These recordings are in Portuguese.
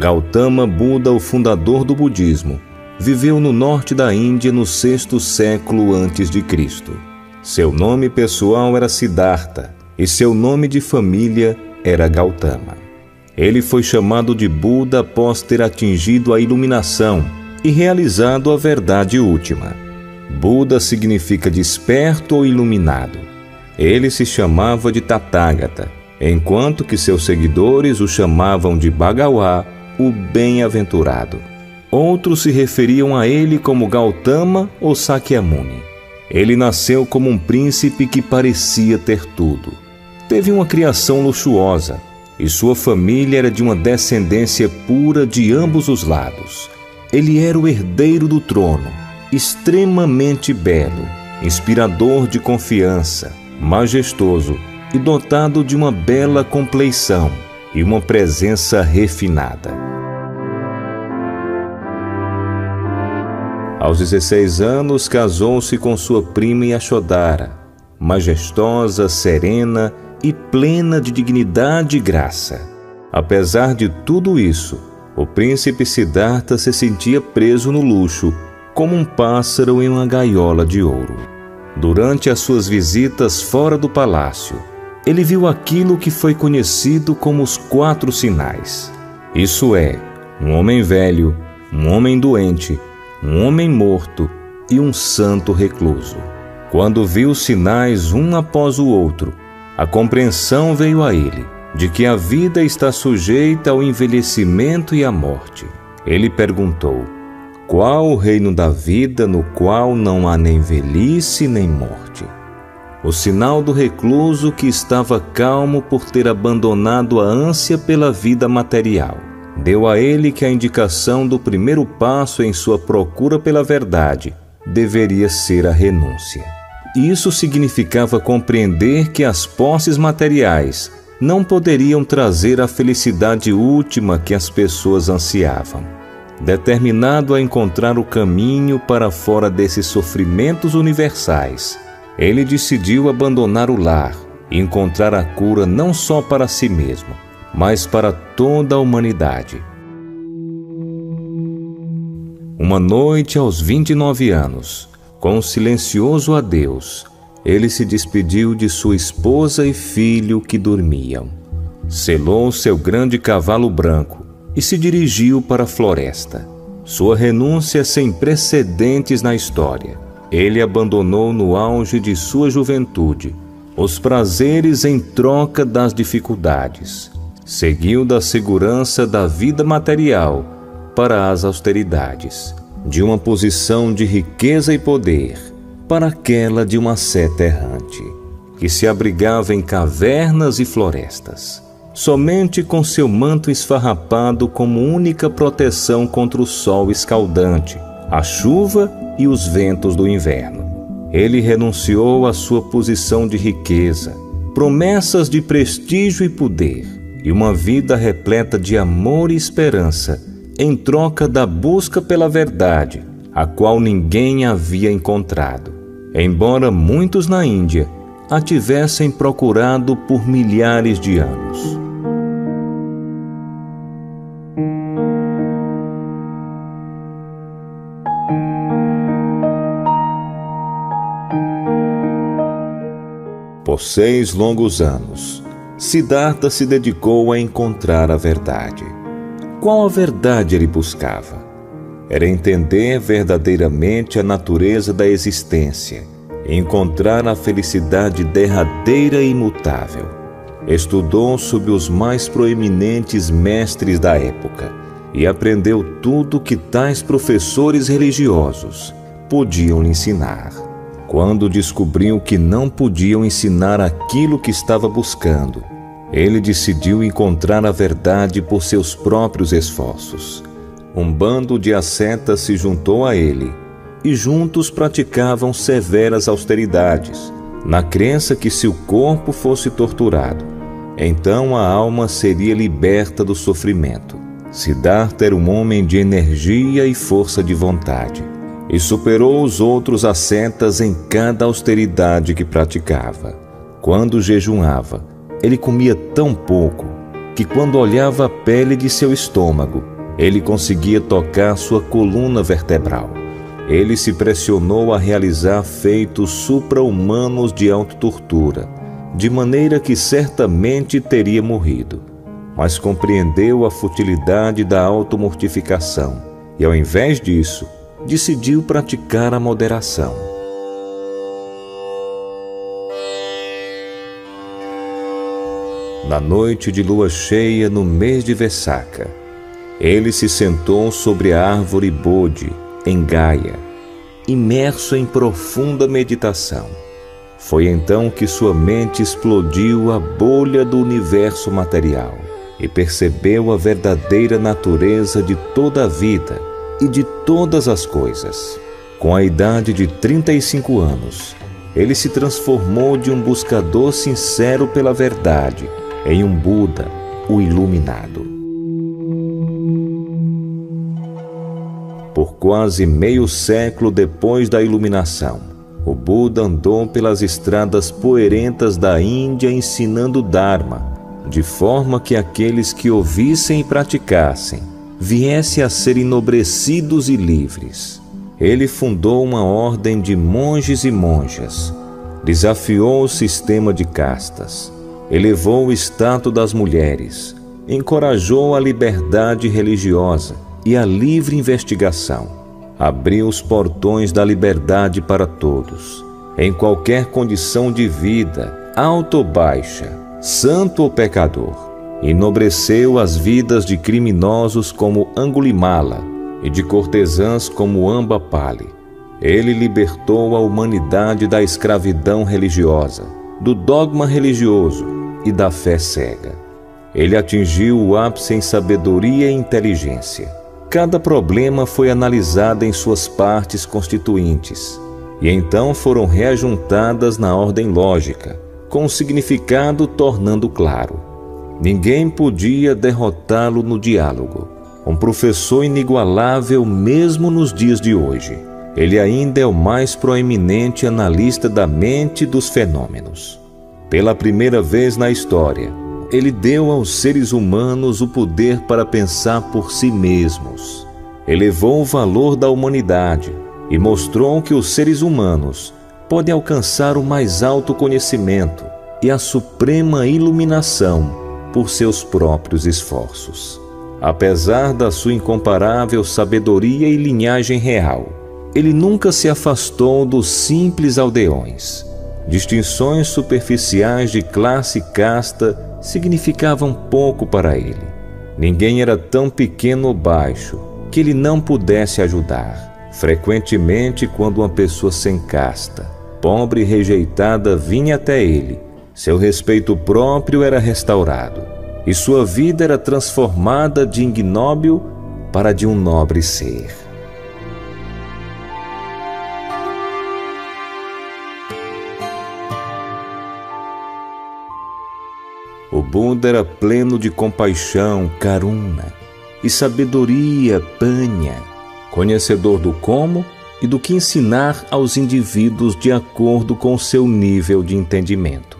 Gautama Buda, o fundador do budismo, viveu no norte da Índia no 6º século a.C. Seu nome pessoal era Siddhartha e seu nome de família era Gautama. Ele foi chamado de Buda após ter atingido a iluminação e realizado a verdade última. Buda significa desperto ou iluminado. Ele se chamava de Tathagata, enquanto que seus seguidores o chamavam de Bhagawa, o bem-aventurado. Outros se referiam a ele como Gautama ou Sakyamuni. Ele nasceu como um príncipe que parecia ter tudo. Teve uma criação luxuosa e sua família era de uma descendência pura de ambos os lados. Ele era o herdeiro do trono, extremamente belo, inspirador de confiança, majestoso e dotado de uma bela compleição e uma presença refinada. Aos 16 anos, casou-se com sua prima Yashodhara, majestosa, serena e plena de dignidade e graça. Apesar de tudo isso, o príncipe Siddhartha se sentia preso no luxo, como um pássaro em uma gaiola de ouro. Durante as suas visitas fora do palácio, ele viu aquilo que foi conhecido como os 4 sinais. Isso é, um homem velho, um homem doente, um homem morto e um santo recluso. Quando viu os sinais um após o outro, a compreensão veio a ele de que a vida está sujeita ao envelhecimento e à morte. Ele perguntou: qual o reino da vida no qual não há nem velhice nem morte? O sinal do recluso que estava calmo por ter abandonado a ânsia pela vida material deu a ele que a indicação do primeiro passo em sua procura pela verdade deveria ser a renúncia. Isso significava compreender que as posses materiais não poderiam trazer a felicidade última que as pessoas ansiavam. Determinado a encontrar o caminho para fora desses sofrimentos universais, ele decidiu abandonar o lar e encontrar a cura não só para si mesmo, mas para toda a humanidade. Uma noite, aos 29 anos, com um silencioso adeus, ele se despediu de sua esposa e filho que dormiam. Selou seu grande cavalo branco e se dirigiu para a floresta. Sua renúncia sem precedentes na história. Ele abandonou no auge de sua juventude os prazeres em troca das dificuldades. Seguiu da segurança da vida material para as austeridades, de uma posição de riqueza e poder para aquela de uma seta errante, que se abrigava em cavernas e florestas, somente com seu manto esfarrapado como única proteção contra o sol escaldante, a chuva e os ventos do inverno. Ele renunciou à sua posição de riqueza, promessas de prestígio e poder, e uma vida repleta de amor e esperança, em troca da busca pela verdade, a qual ninguém havia encontrado, embora muitos na Índia a tivessem procurado por milhares de anos. Por 6 longos anos, Siddhartha se dedicou a encontrar a verdade. Qual a verdade ele buscava? Era entender verdadeiramente a natureza da existência e encontrar a felicidade derradeira e imutável. Estudou sob os mais proeminentes mestres da época e aprendeu tudo que tais professores religiosos podiam lhe ensinar. Quando descobriu que não podiam ensinar aquilo que estava buscando, ele decidiu encontrar a verdade por seus próprios esforços. Um bando de ascetas se juntou a ele e juntos praticavam severas austeridades, na crença que se o corpo fosse torturado, então a alma seria liberta do sofrimento. Siddhartha era um homem de energia e força de vontade, e superou os outros ascetas em cada austeridade que praticava. Quando jejuava, ele comia tão pouco que quando olhava a pele de seu estômago, ele conseguia tocar sua coluna vertebral. Ele se pressionou a realizar feitos supra-humanos de autotortura, de maneira que certamente teria morrido, mas compreendeu a futilidade da automortificação e, ao invés disso, decidiu praticar a moderação. Na noite de lua cheia no mês de Vessaka, ele se sentou sobre a árvore Bodhi, em Gaia, imerso em profunda meditação. Foi então que sua mente explodiu a bolha do universo material e percebeu a verdadeira natureza de toda a vida e de todas as coisas. Com a idade de 35 anos, ele se transformou de um buscador sincero pela verdade em um Buda, o iluminado. Por quase meio século depois da iluminação, o Buda andou pelas estradas poeirentas da Índia ensinando o Dharma, de forma que aqueles que ouvissem e praticassem viessem a ser enobrecidos e livres. Ele fundou uma ordem de monges e monjas, desafiou o sistema de castas, elevou o status das mulheres, encorajou a liberdade religiosa e a livre investigação. Abriu os portões da liberdade para todos, em qualquer condição de vida, alta ou baixa, santo ou pecador. Enobreceu as vidas de criminosos como Angulimala e de cortesãs como Ambapali. Ele libertou a humanidade da escravidão religiosa, do dogma religioso e da fé cega. Ele atingiu o ápice em sabedoria e inteligência. Cada problema foi analisado em suas partes constituintes, e então foram reajuntadas na ordem lógica, com o significado tornando claro. Ninguém podia derrotá-lo no diálogo. Um professor inigualável mesmo nos dias de hoje. Ele ainda é o mais proeminente analista da mente e dos fenômenos. Pela primeira vez na história, ele deu aos seres humanos o poder para pensar por si mesmos. Elevou o valor da humanidade e mostrou que os seres humanos podem alcançar o mais alto conhecimento e a suprema iluminação por seus próprios esforços. Apesar da sua incomparável sabedoria e linhagem real, ele nunca se afastou dos simples aldeões. Distinções superficiais de classe e casta significavam pouco para ele. Ninguém era tão pequeno ou baixo que ele não pudesse ajudar. Frequentemente, quando uma pessoa sem casta, pobre e rejeitada, vinha até ele, seu respeito próprio era restaurado e sua vida era transformada de ignóbil para de um nobre ser. O Buda era pleno de compaixão, karuna, e sabedoria, panya, conhecedor do como e do que ensinar aos indivíduos de acordo com seu nível de entendimento.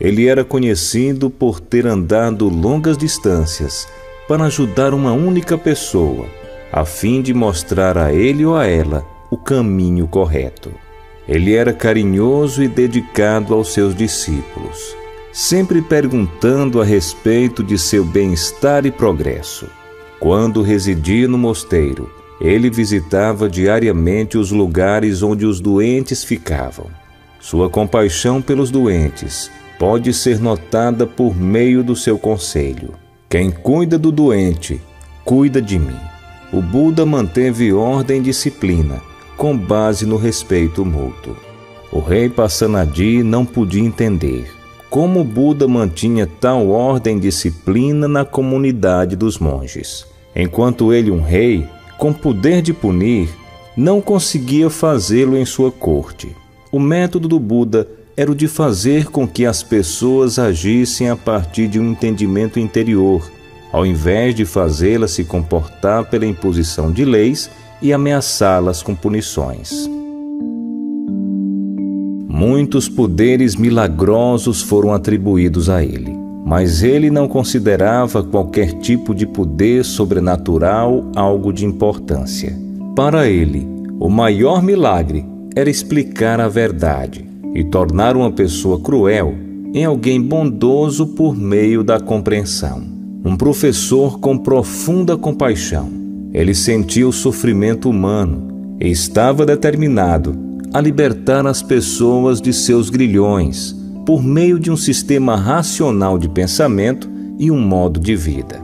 Ele era conhecido por ter andado longas distâncias para ajudar uma única pessoa, a fim de mostrar a ele ou a ela o caminho correto. Ele era carinhoso e dedicado aos seus discípulos, sempre perguntando a respeito de seu bem-estar e progresso. Quando residia no mosteiro, ele visitava diariamente os lugares onde os doentes ficavam. Sua compaixão pelos doentes pode ser notada por meio do seu conselho: quem cuida do doente, cuida de mim. O Buda manteve ordem e disciplina, com base no respeito mútuo. O rei Pasenadi não podia entender como o Buda mantinha tal ordem e disciplina na comunidade dos monges, enquanto ele, um rei, com poder de punir, não conseguia fazê-lo em sua corte. O método do Buda era o de fazer com que as pessoas agissem a partir de um entendimento interior, ao invés de fazê-las se comportar pela imposição de leis e ameaçá-las com punições. Muitos poderes milagrosos foram atribuídos a ele, mas ele não considerava qualquer tipo de poder sobrenatural algo de importância. Para ele, o maior milagre era explicar a verdade e tornar uma pessoa cruel em alguém bondoso por meio da compreensão. Um professor com profunda compaixão. Ele sentia o sofrimento humano e estava determinado a libertar as pessoas de seus grilhões por meio de um sistema racional de pensamento e um modo de vida.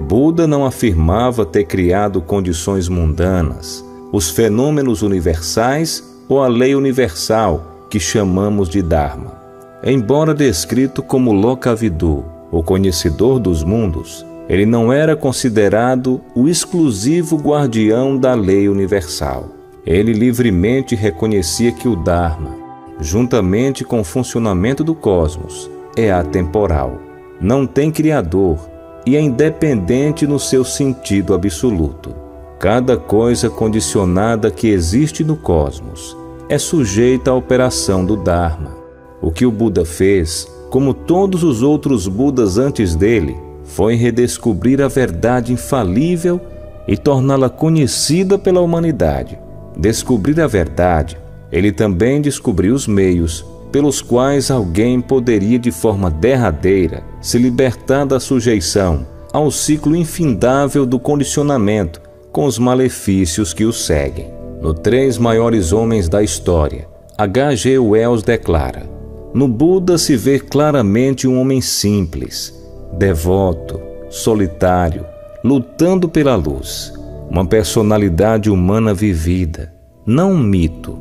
Buda não afirmava ter criado condições mundanas, os fenômenos universais ou a lei universal que chamamos de Dharma. Embora descrito como Lokavidu, o conhecedor dos mundos, ele não era considerado o exclusivo guardião da lei universal. Ele livremente reconhecia que o Dharma, juntamente com o funcionamento do cosmos, é atemporal, não tem criador e é independente no seu sentido absoluto. Cada coisa condicionada que existe no cosmos é sujeita à operação do Dharma. O que o Buda fez, como todos os outros Budas antes dele, foi redescobrir a verdade infalível e torná-la conhecida pela humanidade. Descobrir a verdade, ele também descobriu os meios pelos quais alguém poderia de forma derradeira se libertar da sujeição ao ciclo infindável do condicionamento com os malefícios que o seguem. No Três Maiores Homens da História, H.G. Wells declara: no Buda se vê claramente um homem simples, devoto, solitário, lutando pela luz, uma personalidade humana vivida, não um mito.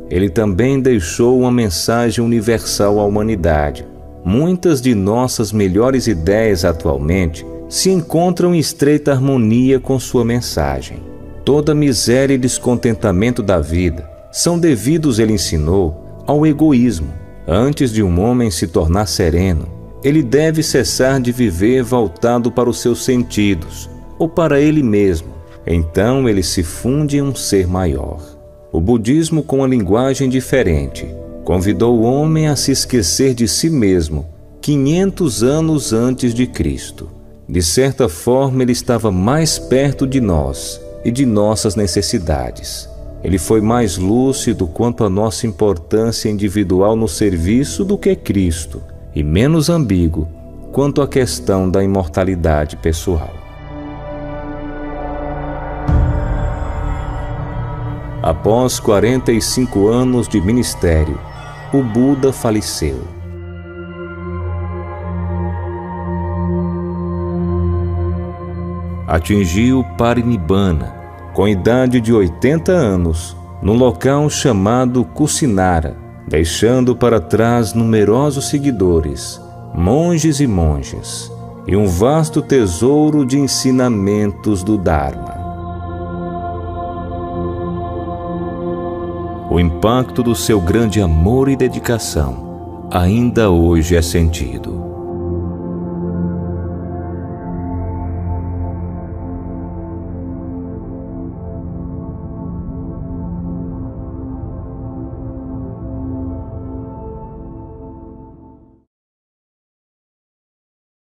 Ele também deixou uma mensagem universal à humanidade. Muitas de nossas melhores ideias atualmente se encontram em estreita harmonia com sua mensagem. Toda miséria e descontentamento da vida são devidos, ele ensinou, ao egoísmo. Antes de um homem se tornar sereno, ele deve cessar de viver voltado para os seus sentidos ou para ele mesmo. Então ele se funde em um ser maior. O budismo, com uma linguagem diferente, convidou o homem a se esquecer de si mesmo 500 anos antes de Cristo. De certa forma, ele estava mais perto de nós e de nossas necessidades. Ele foi mais lúcido quanto à nossa importância individual no serviço do que Cristo, e menos ambíguo quanto à questão da imortalidade pessoal. Após 45 anos de ministério, o Buda faleceu. Atingiu Parinibbana, com idade de 80 anos, num local chamado Kusinara, deixando para trás numerosos seguidores, monges e monjas, e um vasto tesouro de ensinamentos do Dharma. O impacto do seu grande amor e dedicação ainda hoje é sentido.